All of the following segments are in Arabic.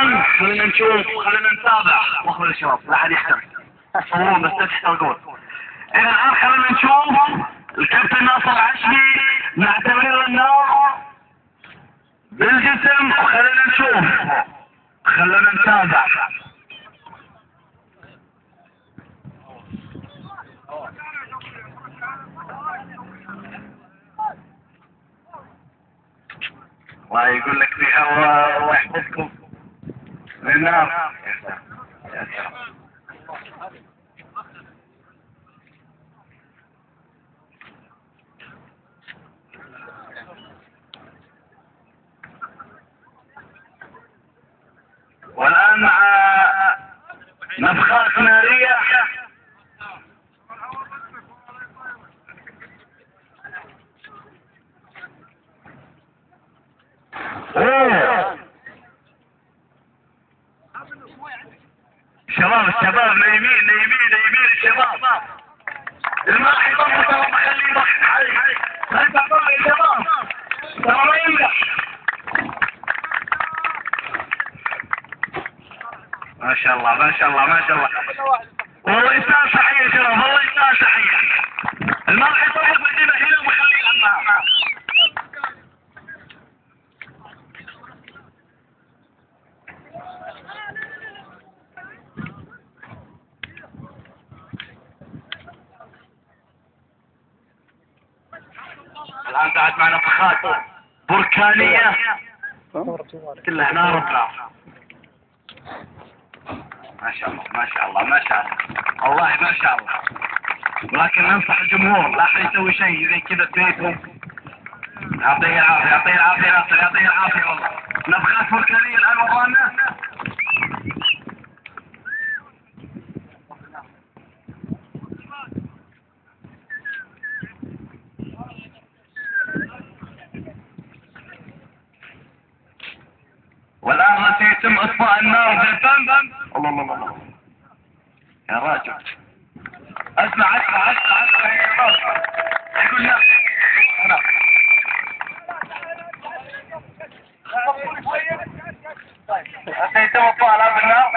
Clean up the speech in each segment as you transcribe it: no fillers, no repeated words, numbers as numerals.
الان خلينا نشوف، خلينا نتابع. وخر الشباب لا احد يحترق، تصورون بس لا تحترقون. الى الان خلينا نشوف الكابتن ناصر العشبي مع تمرير النار بالجسم. خلينا نشوف، خلينا نتابع. الله يقول لك في هوا، الله يحفظكم من النار. يا سلام. والآن مع نفخات نارية الشباب نايمين الشباب. اللي ما راح يضم ترى بخليه يضحك عليه. لا تعطوه يا شباب ترى ما يمدح. ما شاء الله والله يستاهل تحية يا شباب، والله يستاهل تحية. اللي ما راح يضم بيجيبه هنا وبخليه يلعبها. الآن قاعد معنا نفخات بركانية كلها نار بنار. ما شاء الله والله ما شاء الله. ولكن ننصح الجمهور لا أحد يسوي شيء زي كذا في بيتهم. يعطيه العافية ناصر، يعطيه العافية والله. نفخات بركانية الآن ورانا. والآن سيتم إطفاء النار بالفم. الله يا راجل اسمع يا راجل. يقول لا سيتم إطفاء الآن بالنار.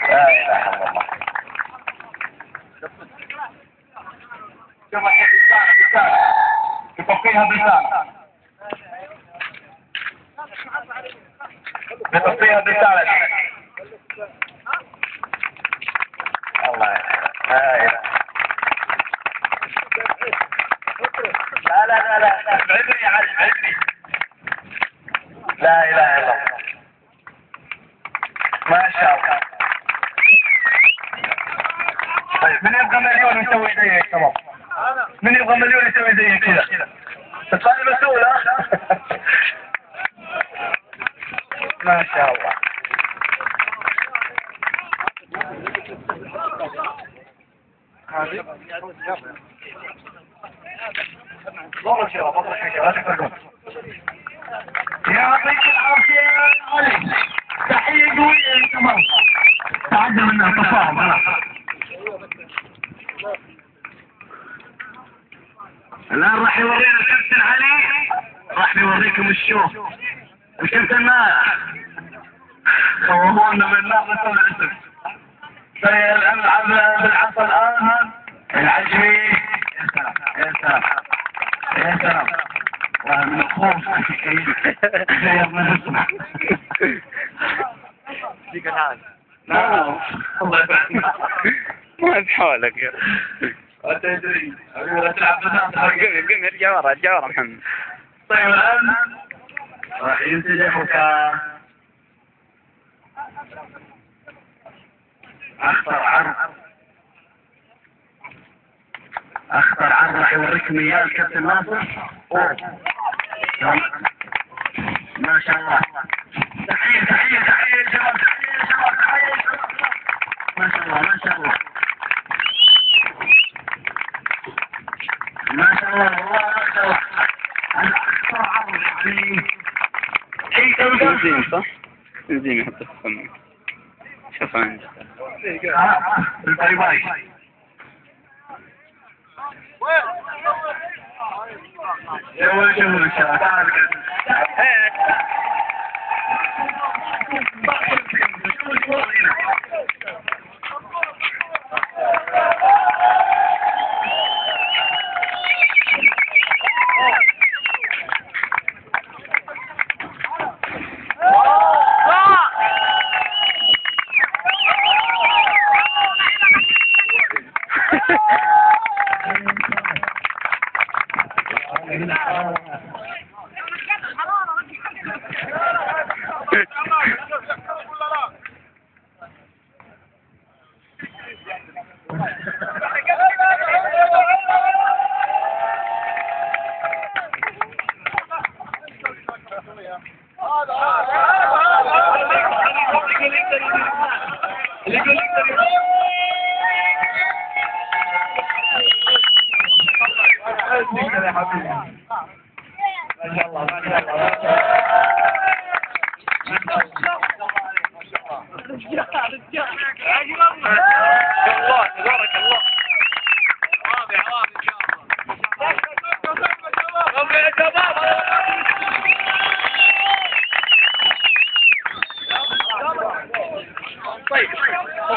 لا إله إلا الله. شوف الحين يطفيها بالسالة. بتصفيها بالثالث. الله لا بعدني يا علي بعدني. لا اله الا الله. ما شاء الله. طيب من يبغى مليون يسوي زيك تمام؟ من يبغى مليون يسوي زيك كذا؟ تطلع المسؤول ها؟ ما شاء الله. يعطيك العافية يا علي. تحية قوية يا شباب. تعدى منها تفاهم خلاص. الآن راح يورينا الكابتن علي، راح يوريكم الشو. الكابتن ما خوفونا من النار نسوي الاسم. سيلعب بالعصا الآن العجمي. يا سلام من الخوف غير ما نسمع. ديك الحال لا الله يبارك. ما تحولك يا تدري لا تلعب بنات. قم ارجع ورا محمد. طيب الآن راح ينتجح اخطر عرض راح يوريكم اياه الكابتن ناصر. ما شاء الله. تحية يا شباب. ما شاء الله والله اخطر عرض يعني. بنزين صح؟ بنزين يحط في الفم. شوفان الباي شوفوا الشباب.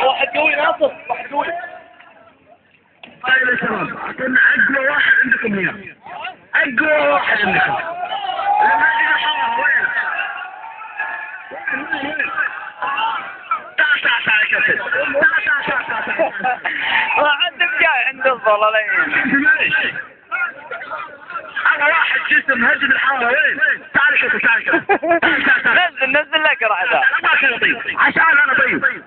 واحد قوي ناصر، واحد قوي. طيب يا شباب، اعطونا اقوى واحد عندكم هنا. اقوى واحد عندكم. لما اجي الحاره وين؟ تعال يا كابتن. تعال. عندك جاي عند الظلالين. انا واحد جسم هجم الحاره وين؟ تعال يا كابتن. نزل لك رعدة. ما كان طيب. عشان انا طيب.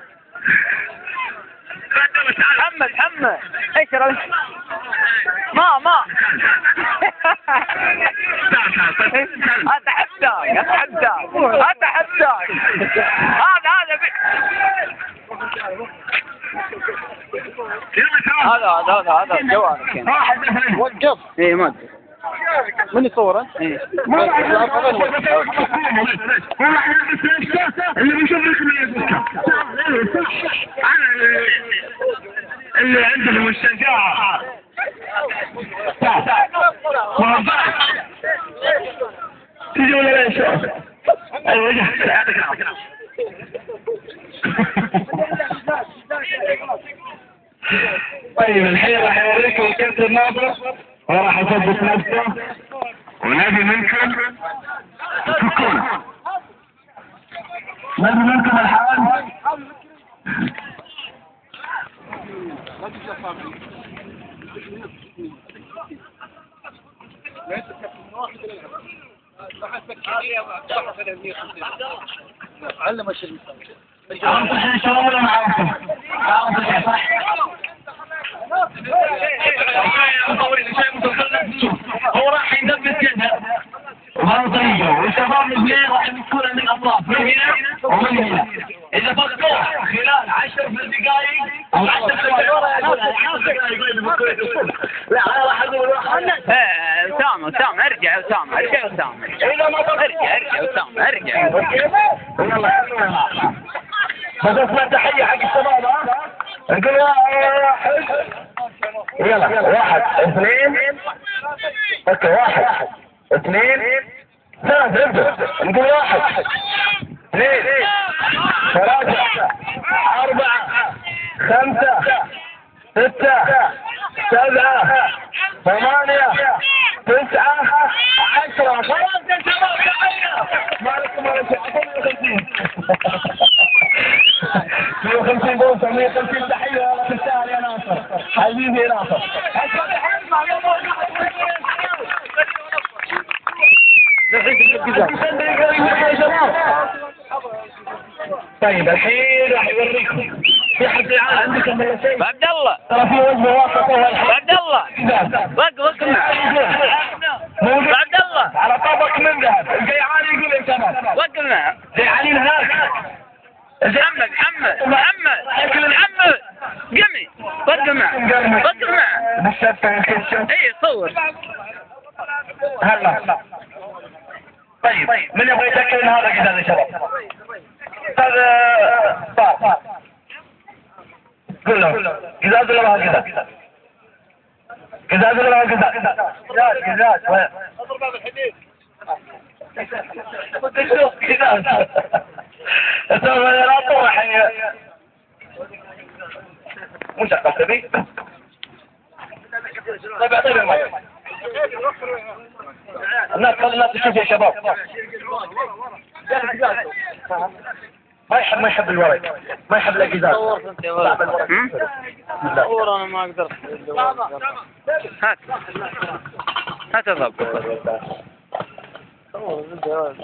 محمد ايش رايك؟ ما اتحداك هذا جوالك وقف. ايه ما ادري من يصوره؟ ايه هو راح يلبس نفسه اللي بيشوف لكم انا اللي عندهم الشجاعة. تجي ولا لا شوف؟ ايوه يعطيك العافية. طيب الحين راح يوريكم الكابتن الناصر وراح يثبت نفسه ونبي منكم تفكونا. نبي منكم الحال. علم الشيء عرفت شو ولا ما عرفت؟ عرفت صح؟ هو راح ينبت يده وهذا طريقه والشباب الاثنين راح يمسكون من الاطراف من هنا ومن هنا. اذا فكوه خلال 10 دقائق او 10 دقائق لا انا راح اقول اسامه ارجع اسامه اذا ما ارجع اسامه ارجع. يلا بس اسمع تحيه حق الشباب. ها نقول يلا 1 2 اوكي 1 2 3 ابدا نقول 1 2 3 4 5 6 7 8 9 10. خلاص يا شباب مالكم ولا شيء. 150 بونص 150 تحيه تستاهل يا ناصر حبيبي يا ناصر. طيب الحين راح يوريكم في حد العالم عندكم ولا شيء؟ عبد الله ترى في وجبه واسطه. عبد الله وقف عبد الله على طبق من ذهب. الجيعاني يقول يا شباب وقف معه. جيعانين هناك. محمد قمي وقف معه بالشفه الكشف. اي صور. هلا طيب من يبغى يتاكد ان هذا قزاز يا شباب؟ هذا طار قول له قزاز ولا ما هو قزاز؟ قزاز ولا قزاز؟ قزاز وين؟ اضرب باب الحديد. تشوف قزاز. اسوي لا طرح مش تبي؟ طيب اعطيني الماء. الناس خلي الناس تشوف يا شباب. ما يحب الورق، ما يحب القزاز. صورت انت يا ولد. صور انا ما قدرت. هات هات الضبط. صور انت يا ولد.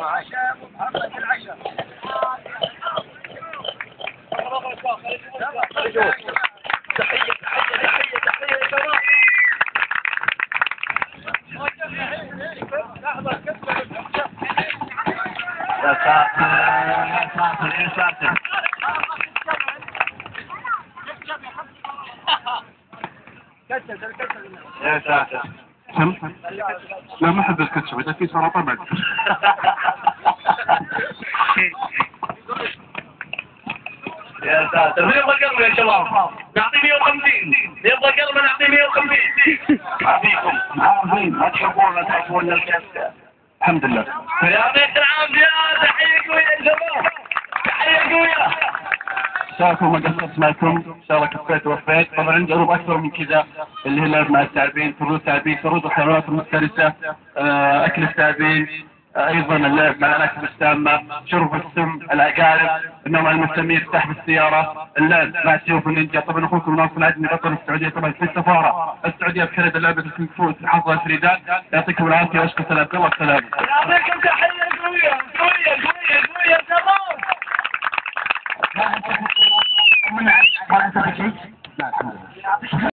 يا ساتر يا ساتر يا ساتر. يا ساتر. لا ما احب الكاتشب اذا في سلطه بعد. يا ساتر. مين يبغى كلمة يا شباب؟ نعطيه 150. يبغى كلمة نعطيه 150. أعطيكم عارفين ما تحبون ما تعرفون الكاسة. الحمد لله. يعطيك العافية. تحية قوية يا شباب. تحية قوية. شاركوا ما قصرت معكم ان شاء الله كفيت ووفيت. طبعا عندي عروض اكثر من كذا اللي هي اللعب مع الثعابين، طرود الثعابين، طرود الحيوانات المفترسه، اكل الثعابين، ايضا اللعب مع الاناكب السامه، شرب السم، العقارب، النوم على المستمير، سحب السياره، اللعب مع سيوف النينجا. طبعا اخوكم ناصر العزمي بطل السعوديه طبعا في السفاره السعوديه بكندا لعبه الكونغ فو حافظه فريدات. يعطيكم العافيه واشكر سلامكم الله السلام. يعطيكم تحية قوية قوية قوية قوية شباب. لا الحمد لله.